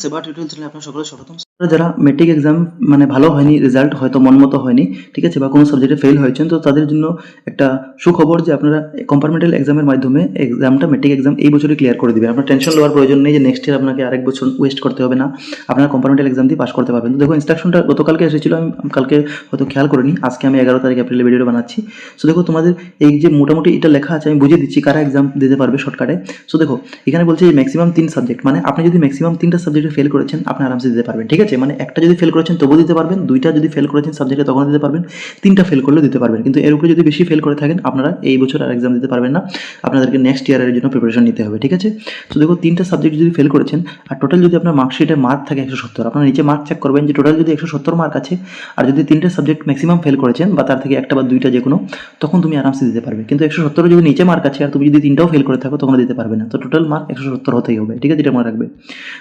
সেবা টিউটোরিয়াল চ্যানেলে আপনার সকলে স্বাগতম। যারা মেট্রিক এক্সাম মানে ভালো হয়নি, রেজাল্ট হয়তো মন মতো হয়নি, ঠিক আছে, বা কোনো সাবজেক্টে ফেল হয়েছেন, তো তাদের জন্য একটা সুখবর যে আপনারা কম্পার্টমেন্টাল এক্সামের মাধ্যমে এক্সামটা মেট্রিক এক্সাম এই বছরই ক্লিয়ার করে দিবেন। আপনার টেনশন নেওয়ার প্রয়োজন নেই যে নেক্সট ইয়ার আপনাকে আরেক বছর ওয়েস্ট করতে হবে না, আপনারা কম্পার্টমেন্টাল এক্সাম দিয়ে পাস করতে পারবেন। তো দেখো ইনস্ট্রাকশনটা গতকালকে এসেছিল, আমি কালকে হয়তো খেয়াল করিনি, আজকে আমি 11 তারিখ এপ্রিলে ভিডিওটা বানাচ্ছি। সো দেখো তোমাদের এই যে মোটামুটি এটা লেখা আছে, আমি বুঝিয়ে দিচ্ছি কারা এক্সাম দিতে পারবে শর্টকাটে। সো দেখো এখানে বলছে যে ম্যাক্সিমাম 3 সাবজেক্ট, মানে আপনি যদি ম্যাক্সিমাম 3টা সাবজেক্টে ফেল করেছেন আপনি আরামসে দিতে পারবেন, ঠিক আছে। মানে একটা যদি ফেল করেছেন তবুও দিতে পারবেন, 2টা যদি ফেল করেছেন সাবজেক্টে তখনও দিতে পারবেন, 3টা ফেল করলেও দিতে পারবেন। কিন্তু এর উপরে যদি বেশি ফেল করে থাকেন আপনারা এই বছর আর এক্সাম দিতে পারবেন না, আপনাদেরকে নেক্সট ইয়ারের জন্য প্রিপারেশন নিতে হবে, ঠিক আছে। তো দেখো 3টা সাবজেক্ট যদি ফেল করেছেন আর টোটাল যদি আপনার মার্কশিটে মার্ক থাকে 170, আপনারা নিচে মার্ক চেক করবেন যে টোটাল যদি 170 মার্ক আছে আর যদি 3টে সাবজেক্ট ম্যাক্সিমাম ফেল করেছেন বা তার থেকে একটা বা 2টা যে কোনো, তখন তুমি আরামসে দিতে পারবে। কিন্তু 170 যদি নিচে মার্ক আছে আর তুমি যদি 3টাও ফেল করে থাকো তখন দিতে পারবে না। তো টোটাল মার্ক 170 হতেই হবে, ঠিক আছে, এটা মনে রাখবে।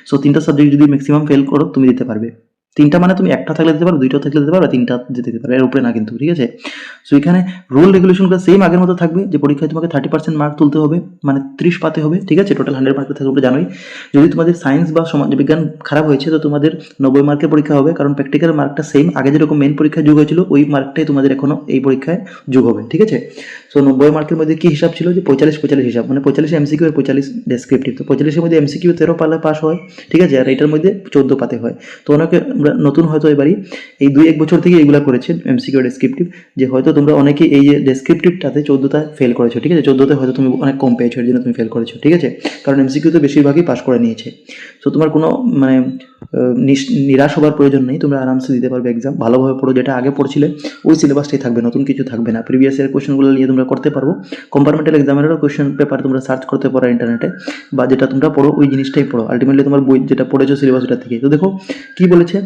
সো 3টা সাবজেক্ট যদি ম্যাক্সিমাম ফেল করো তুমি দিতে পারবে। 3টা মানে তুমি একটা থাকলে দিতে পারো, 2টাও থাকলে দিতে পারো, 3টা দিতে পারো, এর উপরে না কিন্তু, ঠিক আছে। সো এখানে রুল রেগুলেশনগুলো সেম আগের মতো থাকবে যে পরীক্ষায় তোমাকে 30% মার্ক তুলতে হবে, মানে 30 পাতে হবে, ঠিক আছে। টোটাল 100 মার্কের থাকবে জানোই। যদি তোমাদের সায়েন্স বা সমাজ বিজ্ঞান খারাপ হয়েছে তো তোমাদের 90 মার্কের পরীক্ষা হবে, কারণ প্র্যাকটিক্যাল মার্কটা সেম আগে যেরকম মেন পরীক্ষায় যোগ হয়েছিল ওই মার্কটাই তোমাদের এখনো এই পরীক্ষায় যোগ হবে, ঠিক আছে। সো 90 মার্কের মধ্যে কি হিসাব ছিল যে 45-45 হিসাব, মানে 45 এমসিকিউ আর 45 ডেসক্রিপটিভ। তো 45-এর মধ্যে এমসিকিউ 13 পালে পাস হয়, ঠিক আছে, আর এটার মধ্যে 14 পাতে হয়। তো অনেকে নতুন হয়তো এবারই এই 2-1 বছর থেকে এগুলা করেছেন এমসিকিউ ডেসক্রিপটিভ, যে হয়তো তোমরা অনেকে এই যে ডেসক্রিপটিভটাতে 14টা ফেল করেছো, ঠিক আছে, 14তে হয়তো তুমি অনেক কম পেয়েছো, এর জন্য তুমি ফেল করেছো, ঠিক আছে, কারণ এমসিকিউতে বেশিরভাগই পাস করে নিয়েছে। সো তোমার কোনো মানে নিরাশ হবার প্রয়োজন নেই, তোমরা আরামসে দিতে পারবে এক্সাম। ভালোভাবে পড়ো, যেটা আগে পড়ছিলে ওই সিলেবাসটাই থাকবে, নতুন কিছু থাকবে না। প্রিভিয়াস ইয়ার কোয়েশ্চেনগুলো নিয়ে তোমরা করতে পারবো। কম্পার্টমেন্টাল এক্সামেরও কোয়েশ্চেন পেপার তোমরা সার্চ করতে পারো ইন্টারনেটে, বা যেটা তোমরা পড়ো ওই জিনিসটাই পড়ো, আলটিমেটলি তোমার বই যেটা পড়েছো সিলেবাস ওটা থেকে। তো দেখো কি বলেছে,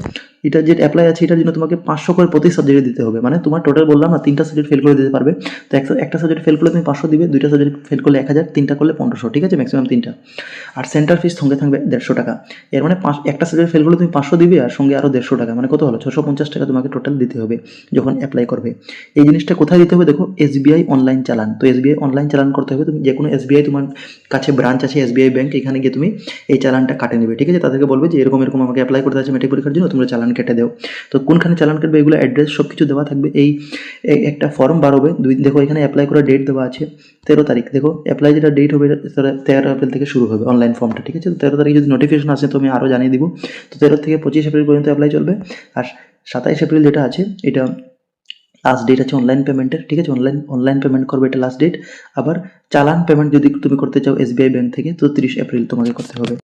এটা যে অ্যাপ্লাই আছে এটার জন্য তোমাকে 500 করে প্রতি সাবজেক্টে দিতে হবে, মানে তোমার টোটাল বললাম না 3টা সাবজেক্ট ফেল করে দিতে পারবে, তো একটা সাবজেক্ট ফেল করলে তুমি 500 দিবে, 2টা সাবজেক্ট ফেল করলে 1000, 3টা করলে 1500, ঠিক আছে, ম্যাক্সিমাম 3টা। আর সেন্টার ফিস সঙ্গে থাকবে 150 টাকা। এর মানে একটা সাবজেক্ট ফেল করলে তুমি 500 দিবে আর সঙ্গে আরও 150 টাকা, মানে কত হলো 650 টাকা তোমাকে টোটাল দিতে হবে যখন অ্যাপ্লাই করবে। এই জিনিসটা কোথায় দিতে হবে দেখো, এসবিআই অনলাইন চালান। তো এসবিআই অনলাইন চালান করতে হবে, তুমি যে কোনো এসবিআই তোমার কাছে ব্রাঞ্চ আছে এসবিআই ব্যাংক, এখানে গিয়ে তুমি এই চালানটা কাটে নেবে, ঠিক আছে। তাদেরকে বলবে যে এরকম এরকম আমাকে অ্যাপ্লাই করতে আছে মেট্রিক পরীক্ষার জন্য, তোমরা চালান কেটে দাও। তো কোনখানে চালান কাটবে এগুলো অ্যাড্রেস সব কিছু দেওয়া থাকবে। এই একটা ফর্ম বার হবে, দেখো এখানে অ্যাপ্লাই করার ডেট দেওয়া আছে 13 তারিখ। দেখো অ্যাপ্লাই যেটা ডেট হবে 13 এপ্রিল থেকে শুরু হবে অনলাইন ফর্মটা, ঠিক আছে। তো 13 তারিখে যদি নোটিফিকেশন আসে তো আমি আরও জানিয়ে দিব। তো 13 থেকে 25 এপ্রিল পর্যন্ত অ্যাপ্লাই চলবে। আর 27 এপ্রিল যেটা আছে এটা লাস্ট ডেট আছে অনলাইন পেমেন্টের, ঠিক আছে। অনলাইন পেমেন্ট করবে, এটা লাস্ট ডেট। আবার চালান পেমেন্ট যদি তুমি করতে চাও এসবিআই ব্যাংক থেকে তো 30 এপ্রিল তোমাকে করতে হবে।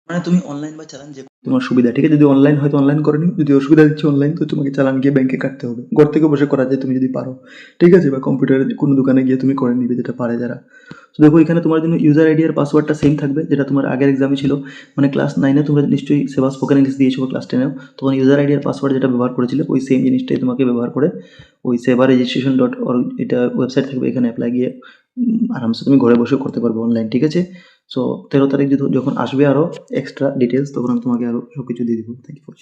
মানে তুমি অনলাইন বা চালান যে তোমার সুবিধা, ঠিক আছে। যদি অনলাইন হয়তো অনলাইন করে নিও, যদি অসুবিধা দিচ্ছে অনলাইন তো তোমাকে চালান গিয়ে ব্যাংকে কাটতে হবে। ঘর থেকে বসে করা যায় তুমি যদি পারো, ঠিক আছে, বা কম্পিউটারে কোনো দোকানে গিয়ে তুমি করে নিবে, যেটা পারে যারা। তো দেখো এখানে তোমার জন্য ইউজার আইডি আর পাসওয়ার্ডটা সেম থাকবে যেটা তোমার আগের এক্সামে ছিল, মানে ক্লাস 9-এ তোমরা নিশ্চয়ই সেবা স্পোকেন ইংলিশ দিয়েছো, ক্লাস 10-এও তখন ইউজার আইডি আর পাসওয়ার্ড যেটা ব্যবহার করেছিলে ওই সেম জিনিসটাই তোমাকে ব্যবহার করে ওই seva.registration.org এটা ওয়েবসাইট থাকবে, এখানে অ্যাপ্লাই গিয়ে আরামসে তুমি ঘরে বসে করতে পারবে অনলাইন, ঠিক আছে। সো 13 তারিখ যখন আসবে আরও এক্সট্রা ডিটেলস তখন আমি তোমাকে আরও সব কিছু দিয়ে দেবো। Thank you for